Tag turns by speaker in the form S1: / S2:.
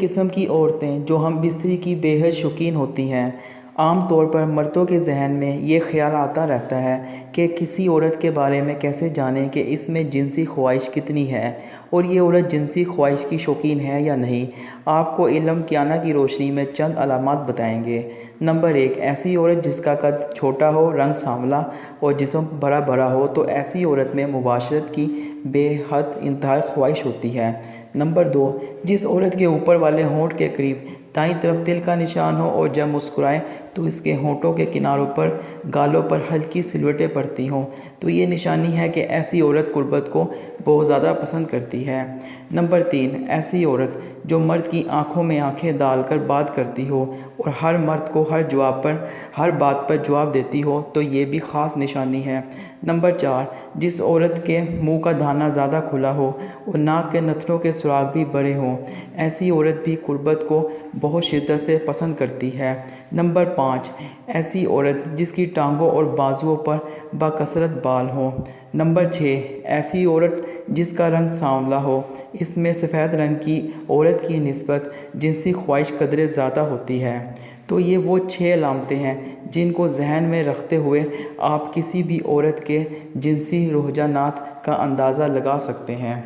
S1: قسم کی عورتیں جو ہم بستری کی بے حد شوقین ہوتی ہیں۔ عام طور پر مردوں کے ذہن میں یہ خیال آتا رہتا ہے کہ کسی عورت کے بارے میں کیسے جانیں کہ اس میں جنسی خواہش کتنی ہے اور یہ عورت جنسی خواہش کی شوقین ہے یا نہیں۔ آپ کو علم کیانہ کی روشنی میں چند علامات بتائیں گے۔ نمبر 1، ایسی عورت جس کا قد چھوٹا ہو، رنگ سانولا اور جسم بھرا بھرا ہو تو ایسی عورت میں مباشرت کی بے حد انتہائی خواہش ہوتی ہے۔ نمبر 2، جس عورت کے اوپر والے ہونٹ کے قریب دائیں طرف تل کا نشان ہو اور جب مسکرائے تو اس کے ہونٹوں کے کناروں پر گالوں پر ہلکی سلوٹیں پڑتی ہوں تو یہ نشانی ہے کہ ایسی عورت قربت کو بہت زیادہ پسند کرتی ہے۔ نمبر 3، ایسی عورت جو مرد کی آنکھوں میں آنکھیں ڈال کر بات کرتی ہو اور ہر مرد کو ہر بات پر جواب دیتی ہو تو یہ بھی خاص نشانی ہے۔ نمبر 4، جس عورت کے منہ کا دہانہ زیادہ کھلا ہو اور ناک کے نتھنوں کے سراغ بھی بڑے ہوں، ایسی عورت بھی قربت کو بہت شدت سے پسند کرتی ہے۔ نمبر 5، ایسی عورت جس کی ٹانگوں اور بازوؤں پر بکثرت بال ہوں۔ نمبر 6، ایسی عورت جس کا رنگ سانولا ہو، اس میں سفید رنگ کی عورت کی نسبت جنسی خواہش قدرے زیادہ ہوتی ہے۔ تو یہ وہ 6 علامتیں ہیں جن کو ذہن میں رکھتے ہوئے آپ کسی بھی عورت کے جنسی رجحانات کا اندازہ لگا سکتے ہیں۔